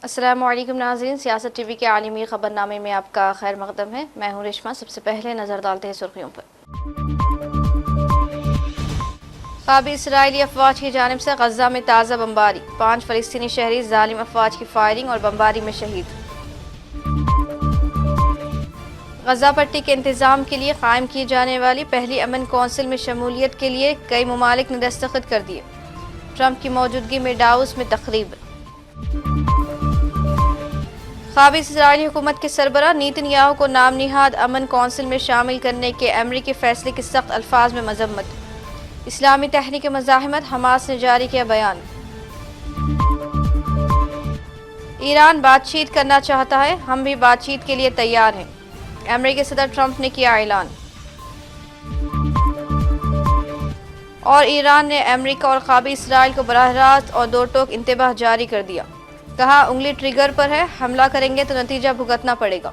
السلام علیکم ناظرین، سیاست ٹی وی کے عالمی خبر نامے میں آپ کا خیر مقدم ہے۔ میں ہوں ریشما۔ سب سے پہلے نظر ڈالتے ہیں سرخیوں پر۔ قابل اسرائیلی افواج کی جانب سے غزہ میں تازہ بمباری، 5 فلسطینی شہری ظالم افواج کی فائرنگ اور بمباری میں شہید۔ غزہ پٹی کے انتظام کے لیے قائم کی جانے والی پہلی امن کونسل میں شمولیت کے لیے کئی ممالک نے دستخط کر دیے۔ ٹرمپ کی موجودگی میں ڈاووس میں تقریب۔ قابل اسرائیلی حکومت کے سربراہ نیتن یاہو کو نام نہاد امن کونسل میں شامل کرنے کے امریکی فیصلے کی سخت الفاظ میں مذمت۔ اسلامی تحریک مزاحمت حماس نے جاری کیا بیان۔ ایران بات چیت کرنا چاہتا ہے، ہم بھی بات چیت کے لیے تیار ہیں، امریکی صدر ٹرمپ نے کیا اعلان۔ اور ایران نے امریکہ اور قابل اسرائیل کو براہ راست اور دو ٹوک انتباہ جاری کر دیا، کہا انگلی ٹریگر پر ہے، حملہ کریں گے تو نتیجہ بھگتنا پڑے گا۔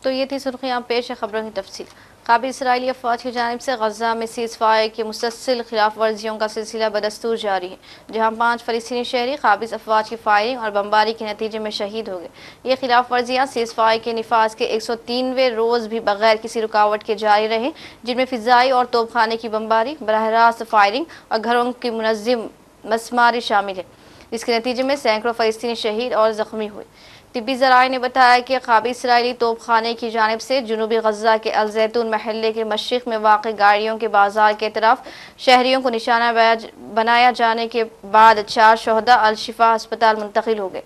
تو یہ تھی سرخیاں، پیش ہے خبروں کی تفصیل۔ قابل اسرائیلی افواج کی جانب سے غزہ میں سیز فائر کی مسلسل خلاف ورزیوں کا سلسلہ بدستور جاری ہے، جہاں 5 فلسطینی شہری قابض افواج کی فائرنگ اور بمباری کے نتیجے میں شہید ہو گئے۔ یہ خلاف ورزیاں سیز فائر کے نفاذ کے 103ویں روز بھی بغیر کسی رکاوٹ کے جاری رہیں، جن میں فضائی اور توپ خانے کی بمباری، براہ راست فائرنگ اور گھروں کی منظم مسماری شامل ہے، جس کے نتیجے میں سینکڑوں فلسطینی شہید اور زخمی ہوئے۔ طبی ذرائع نے بتایا کہ قابل اسرائیلی توپ خانے کی جانب سے جنوبی غزہ کے الزیتون محلے کے مشرق میں واقع گاڑیوں کے بازار کے طرف شہریوں کو نشانہ بنایا جانے کے بعد 4 شہداء الشفا ہسپتال منتقل ہو گئے۔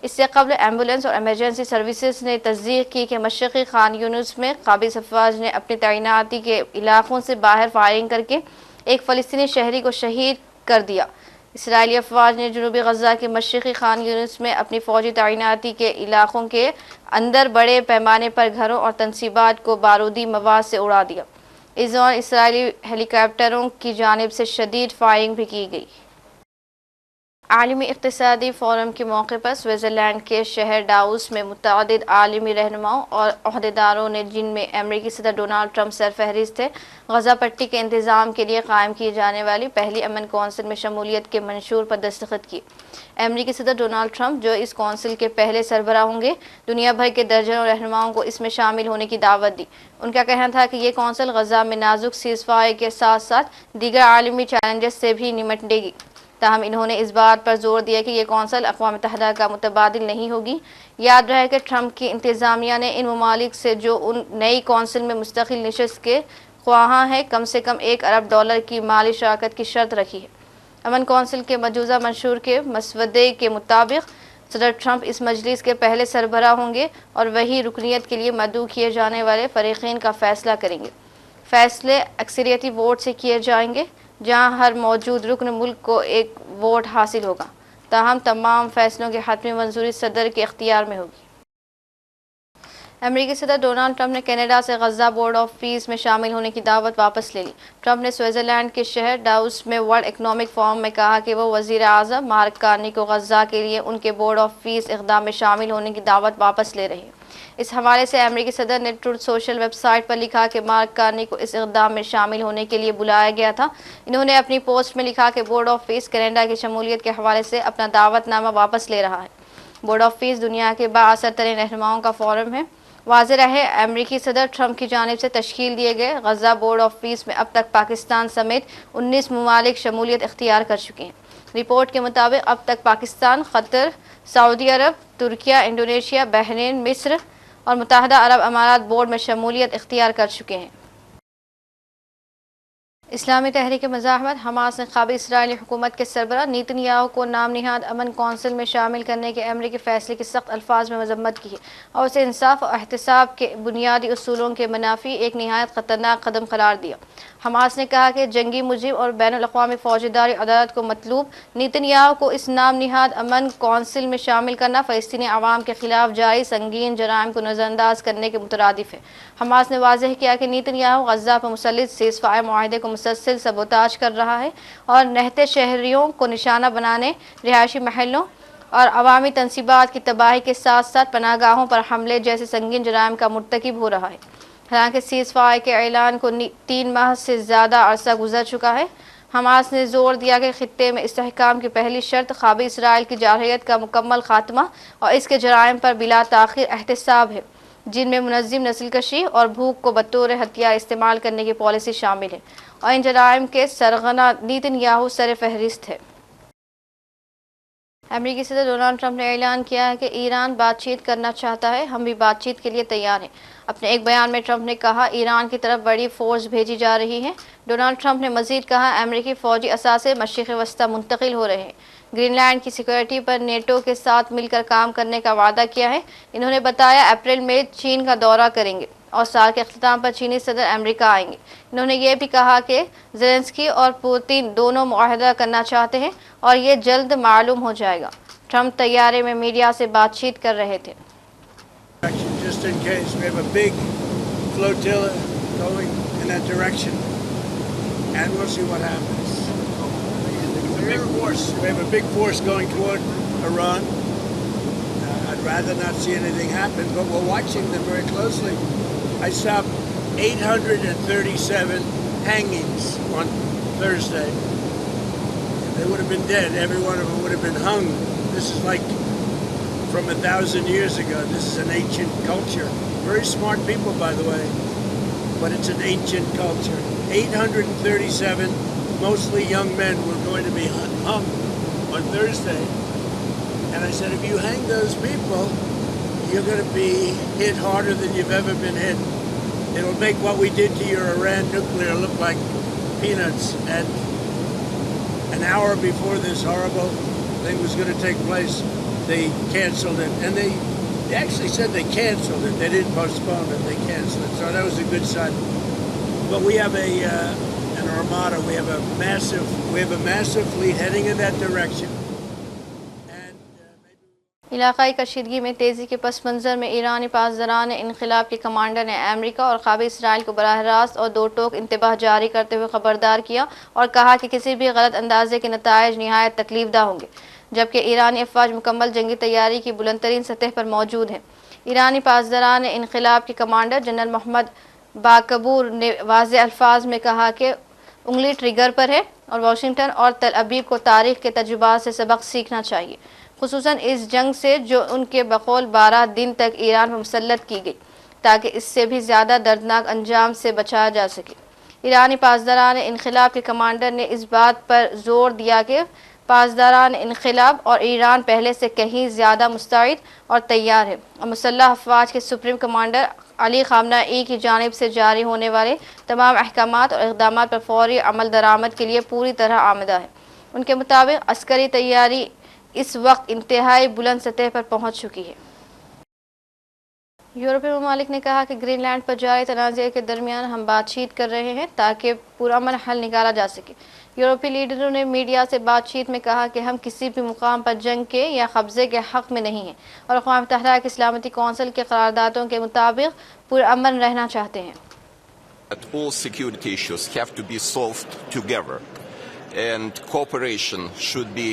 اس سے قبل ایمبولینس اور ایمرجنسی سروسز نے تصدیق کی کہ مشرقی خان یونس میں قابض افواج نے اپنی تعیناتی کے علاقوں سے باہر فائرنگ کر کے ایک فلسطینی شہری کو شہید کر دیا۔ اسرائیلی افواج نے جنوبی غزہ کے مشرقی خان یونس میں اپنی فوجی تعیناتی کے علاقوں کے اندر بڑے پیمانے پر گھروں اور تنصیبات کو بارودی مواد سے اڑا دیا۔ اس دوران اسرائیلی ہیلی کاپٹروں کی جانب سے شدید فائرنگ بھی کی گئی۔ عالمی اقتصادی فورم کے موقع پر سوئٹزرلینڈ کے شہر ڈاووس میں متعدد عالمی رہنماؤں اور عہدیداروں نے، جن میں امریکی صدر ڈونلڈ ٹرمپ سرفہرست تھے، غزہ پٹی کے انتظام کے لیے قائم کی جانے والی پہلی امن کونسل میں شمولیت کے منشور پر دستخط کیے۔ امریکی صدر ڈونلڈ ٹرمپ، جو اس کونسل کے پہلے سربراہ ہوں گے، دنیا بھر کے درجنوں رہنماؤں کو اس میں شامل ہونے کی دعوت دی۔ ان کا کہنا تھا کہ یہ کونسل غزہ میں نازک سیز فائر کے ساتھ ساتھ دیگر عالمی چیلنجز سے بھی نمٹے گی۔ تاہم انہوں نے اس بات پر زور دیا کہ یہ کونسل اقوام متحدہ کا متبادل نہیں ہوگی۔ یاد رہے کہ ٹرمپ کی انتظامیہ نے ان ممالک سے جو ان نئی کونسل میں مستقل نشست کے خواہاں ہیں، کم سے کم $1 ارب کی مالی شراکت کی شرط رکھی ہے۔ امن کونسل کے مجوزہ منشور کے مسودے کے مطابق صدر ٹرمپ اس مجلس کے پہلے سربراہ ہوں گے اور وہی رکنیت کے لیے مدعو کیے جانے والے فریقین کا فیصلہ کریں گے۔ فیصلے اکثریتی ووٹ سے کیے جائیں گے، جہاں ہر موجود رکن ملک کو 1 ووٹ حاصل ہوگا۔ تاہم تمام فیصلوں کی حتمی منظوری صدر کے اختیار میں ہوگی۔ امریکی صدر ڈونلڈ ٹرمپ نے کینیڈا سے غزہ بورڈ آف پیس میں شامل ہونے کی دعوت واپس لے لی۔ ٹرمپ نے سوئٹزرلینڈ کے شہر ڈاووس میں ورلڈ اکنامک فورم میں کہا کہ وہ وزیر اعظم مارک کارنی کو غزہ کے لیے ان کے بورڈ آف پیس اقدام میں شامل ہونے کی دعوت واپس لے رہے ہیں۔ اس حوالے سے امریکی صدر نے ٹروتھ سوشل ویب سائٹ پر لکھا کہ مارک کارنی کو اس اقدام میں شامل ہونے کے لیے بلایا گیا تھا۔ انہوں نے اپنی پوسٹ میں لکھا کہ بورڈ آف پیس کینیڈا کی شمولیت کے حوالے سے اپنا دعوت نامہ واپس لے رہا ہے۔ بورڈ آف پیس دنیا کے بااثر ترین رہنماؤں کا فورم ہے۔ واضح رہے، امریکی صدر ٹرمپ کی جانب سے تشکیل دیے گئے غزہ بورڈ آف پیس میں اب تک پاکستان سمیت 19 ممالک شمولیت اختیار کر چکے ہیں۔ رپورٹ کے مطابق اب تک پاکستان، قطر، سعودی عرب، ترکیہ، انڈونیشیا، بحرین، مصر اور متحدہ عرب امارات بورڈ میں شمولیت اختیار کر چکے ہیں۔ اسلامی تحریک مزاحمت حماس نے قابل اسرائیلی حکومت کے سربراہ نیتن یاہو کو نام نہاد امن کونسل میں شامل کرنے کے امریکی فیصلے کی سخت الفاظ میں مذمت کی ہے اور اسے انصاف اور احتساب کے بنیادی اصولوں کے منافی ایک نہایت خطرناک قدم قرار دیا۔ حماس نے کہا کہ جنگی مجرم اور بین الاقوامی فوجداری عدالت کو مطلوب نیتن یاہو کو اس نام نہاد امن کونسل میں شامل کرنا فلسطینی عوام کے خلاف جاری سنگین جرائم کو نظر انداز کرنے کے مترادف ہے۔ حماس نے واضح کیا کہ نیتن یاہو غزہ پر مسلط سیز فائر معاہدے کو مسلسل سبوتاژ کر رہا ہے اور نہتے شہریوں کو نشانہ بنانے، رہائشی محلوں اور عوامی تنصیبات کی تباہی کے ساتھ ساتھ پناہ گاہوں پر حملے جیسے سنگین جرائم کا مرتکب ہو رہا ہے۔ حالانکہ سیز فائر کے اعلان کو 3 ماہ سے زیادہ عرصہ گزر چکا ہے، حماس نے زور دیا کہ خطے میں استحکام کی پہلی شرط خوابی اسرائیل کی جارحیت کا مکمل خاتمہ اور اس کے جرائم پر بلا تاخیر احتساب ہے، جن میں منظم نسل کشی اور بھوک کو بطور ہتھیار استعمال کرنے کی پالیسی شامل ہے، اور ان جرائم کے سرغنہ نیتن یاہو سر فہرست ہے۔ امریکی صدر ڈونلڈ ٹرمپ نے اعلان کیا ہے کہ ایران بات چیت کرنا چاہتا ہے، ہم بھی بات چیت کے لیے تیار ہیں۔ اپنے ایک بیان میں ٹرمپ نے کہا ایران کی طرف بڑی فورس بھیجی جا رہی ہے۔ ڈونلڈ ٹرمپ نے مزید کہا امریکی فوجی اثاثے مشرق وسطی منتقل ہو رہے ہیں، گرین لینڈ کی سیکورٹی پر نیٹو کے ساتھ مل کر کام کرنے کا وعدہ کیا ہے۔ انہوں نے بتایا اپریل میں چین کا دورہ کریں گے اور سال کے اختتام پر چینی صدر امریکہ آئیں گے۔ انہوں نے یہ بھی کہا کہ زیلنسکی اور پوتین دونوں معاہدہ کرنا چاہتے ہیں اور یہ جلد معلوم ہو جائے گا۔ ٹرمپ طیارے میں میڈیا سے بات چیت کر رہے تھے۔ Just in case, we have a big flotilla going in that direction, and we'll see what happens. It's a big force. We have a big force going toward Iran. I'd rather not see anything happen, but we're watching them very closely. I stopped 837 hangings on Thursday. They would have been dead. Every one of them would have been hung. This is like from 1,000 years ago. This is an ancient culture. Very smart people, by the way, but it's an ancient culture. 837, mostly young men, were going to be hung on Thursday. And I said, if you hang those people, you're going to be hit harder than you've ever been hit. It'll make what we did to your Iran nuclear look like peanuts. And an hour before this horrible thing was going to take place, they canceled it. And they actually said they canceled it. They didn't postpone it. They canceled it. So that was a good sign. But we have an armada. We have a massive fleet heading in that direction. علاقائی کشیدگی میں تیزی کے پس منظر میں ایرانی پاسداران انقلاب کے کمانڈر نے امریکہ اور خوابی اسرائیل کو براہ راست اور دو ٹوک انتباہ جاری کرتے ہوئے خبردار کیا اور کہا کہ کسی بھی غلط اندازے کے نتائج نہایت تکلیف دہ ہوں گے، جبکہ ایرانی افواج مکمل جنگی تیاری کی بلند ترین سطح پر موجود ہیں۔ ایرانی پاسداران انقلاب کے کمانڈر جنرل محمد باقبور نے واضح الفاظ میں کہا کہ انگلی ٹریگر پر ہے اور واشنگٹن اور تل ابیب کو تاریخ کے تجربات سے سبق سیکھنا چاہیے، خصوصاً اس جنگ سے جو ان کے بقول 12 دن تک ایران پر مسلط کی گئی، تاکہ اس سے بھی زیادہ دردناک انجام سے بچایا جا سکے۔ ایرانی پاسداران انقلاب کے کمانڈر نے اس بات پر زور دیا کہ پاسداران انقلاب اور ایران پہلے سے کہیں زیادہ مستعد اور تیار ہے، اور مسلح افواج کے سپریم کمانڈر علی خامنہ ای کی جانب سے جاری ہونے والے تمام احکامات اور اقدامات پر فوری عمل درآمد کے لیے پوری طرح آمادہ ہے۔ ان کے مطابق عسکری تیاری اس وقت انتہائی بلند سطح پر پہنچ چکی ہے۔ یورپی ممالک نے کہا کہ گرین لینڈ پر جاری تنازع کے درمیان ہم بات چیت کر رہے ہیں تاکہ پرامن حل نکالا جا سکے۔ یورپی لیڈروں نے میڈیا سے بات چیت میں کہا کہ ہم کسی بھی مقام پر جنگ کے یا قبضے کے حق میں نہیں ہیں اور اقوام متحدہ کی سلامتی کونسل کے قراردادوں کے مطابق پرامن رہنا چاہتے ہیں۔ All security issues have to be solved together, and cooperation should be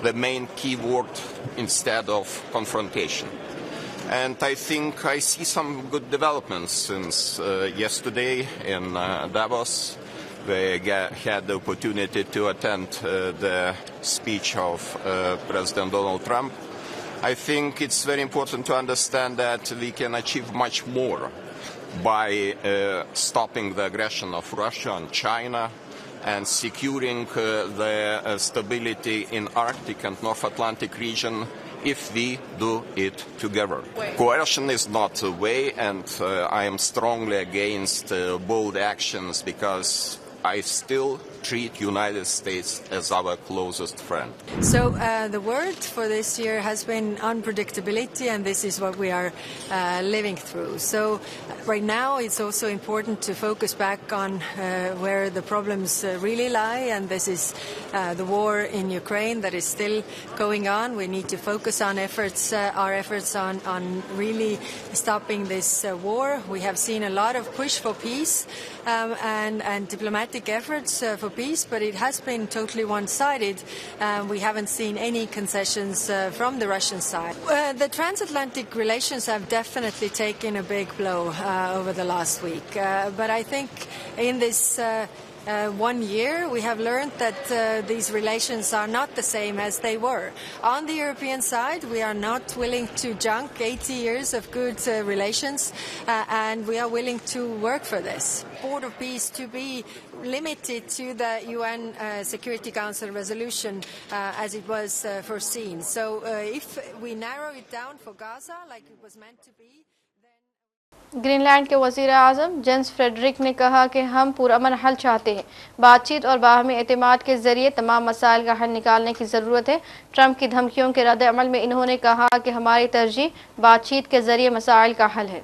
the main key word instead of confrontation. And I think I see some good developments since yesterday in Davos. We had the opportunity to attend the speech of President Donald Trump. I think it's very important to understand that we can achieve much more by stopping the aggression of Russia and China and securing the stability in Arctic and North Atlantic region if we do it together. Coercion is not the way, and I am strongly against bold actions because I still treat United States as our closest friend. So the word for this year has been unpredictability, and this is what we are living through. So right now it's also important to focus back on where the problems really lie, and this is the war in Ukraine that is still going on. We need to focus on our efforts on really stopping this war. We have seen a lot of push for peace and diplomatic efforts for peace, but it has been totally one-sided. We haven't seen any concessions from the Russian side. The transatlantic relations have definitely taken a big blow over the last week, but I think in this 1 year, we have learned that these relations are not the same as they were. On the European side, we are not willing to junk 80 years of good relations, and we are willing to work for this. Board of Peace to be limited to the UN Security Council resolution as it was foreseen. So if we narrow it down for Gaza like it was meant to be, Greenland کے وزیر اعظم jeans Frederick نے کہا کہ ہم پرامن حل چاہتے ہیں. بات چیت اور باہمی اعتماد کے ذریعے تمام مسائل کا حل نکالنے کی ضرورت ہے. ٹرمپ کی دھمکیوں کے رد عمل میں انہوں نے کہا کہ ہماری ترجیح بات چیت کے ذریعے مسائل کا حل ہے.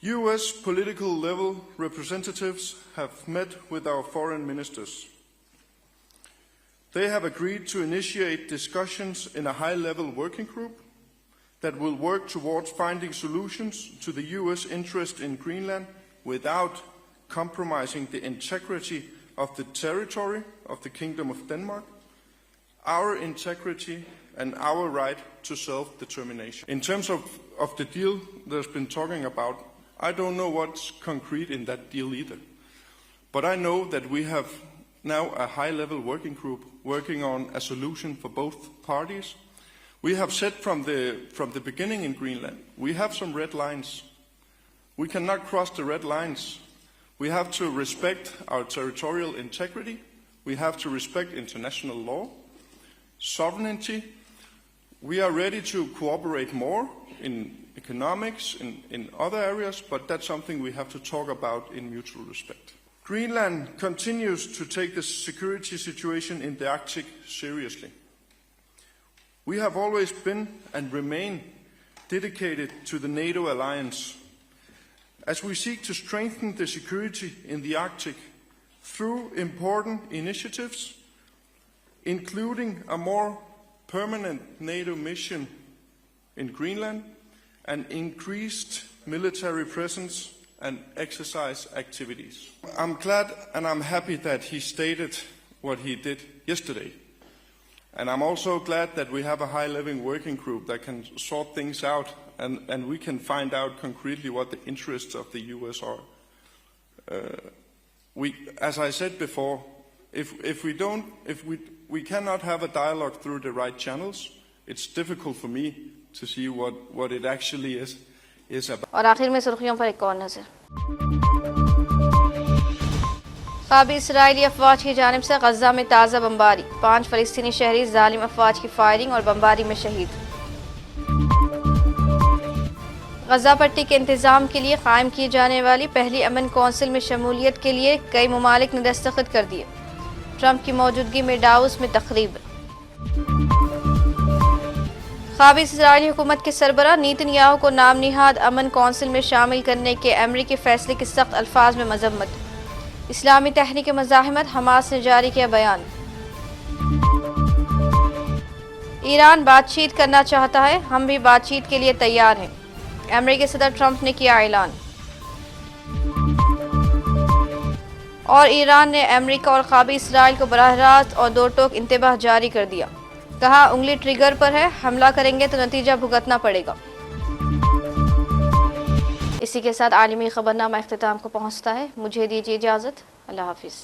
US political level representatives have met with our foreign ministers. They have agreed to initiate discussions in a high-level working group that will work towards finding solutions to the US interest in Greenland without compromising the integrity of the territory of the Kingdom of Denmark, our integrity and our right to self-determination. In terms of the deal there's been talking about, I don't know what's concrete in that deal either. But I know that we have now a high-level working group working on a solution for both parties. We have said from the beginning in Greenland, we have some red lines. We cannot cross the red lines. We have to respect our territorial integrity. We have to respect international law, sovereignty. We are ready to cooperate more in economics, in other areas, but that's something we have to talk about in mutual respect. Greenland continues to take the security situation in the Arctic seriously. We have always been and remain dedicated to the NATO alliance as we seek to strengthen the security in the Arctic through important initiatives, including a more permanent NATO mission in Greenland and increased military presence and exercise activities. I'm glad and I'm happy that he stated what he did yesterday. And I'm also glad that we have a high-level working group that can sort things out and we can find out concretely what the interests of the US are. As I said before, if we cannot have a dialogue through the right channels, it's difficult for me to see what it actually is about. اور آخر میں سرخیوں پر ایک اور نظر. قابل اسرائیلی افواج کی جانب سے غزہ میں تازہ بمباری. 5 فلسطینی شہری ظالم افواج کی فائرنگ اور بمباری میں شہید. غزہ پٹی کے انتظام کے لیے قائم کی جانے والی پہلی امن کونسل میں شمولیت کے لیے کئی ممالک نے دستخط کر دیے. ٹرمپ کی موجودگی میں ڈاووس میں تقریب. قابل اسرائیلی حکومت کے سربراہ نیتن یاہو کو نام نہاد امن کونسل میں شامل کرنے کے امریکی فیصلے کی سخت الفاظ میں مذمت. اسلامی تحریک مزاحمت حماس نے جاری کیا بیان. ایران بات چیت کرنا چاہتا ہے, ہم بھی بات چیت کے لیے تیار ہیں. امریکی صدر ٹرمپ نے کیا اعلان. اور ایران نے امریکہ اور قابل اسرائیل کو براہ راست اور دو ٹوک انتباہ جاری کر دیا. کہا انگلی ٹریگر پر ہے, حملہ کریں گے تو نتیجہ بھگتنا پڑے گا. اسی کے ساتھ عالمی خبرنامہ اختتام کو پہنچتا ہے. مجھے دیجیے اجازت. اللہ حافظ.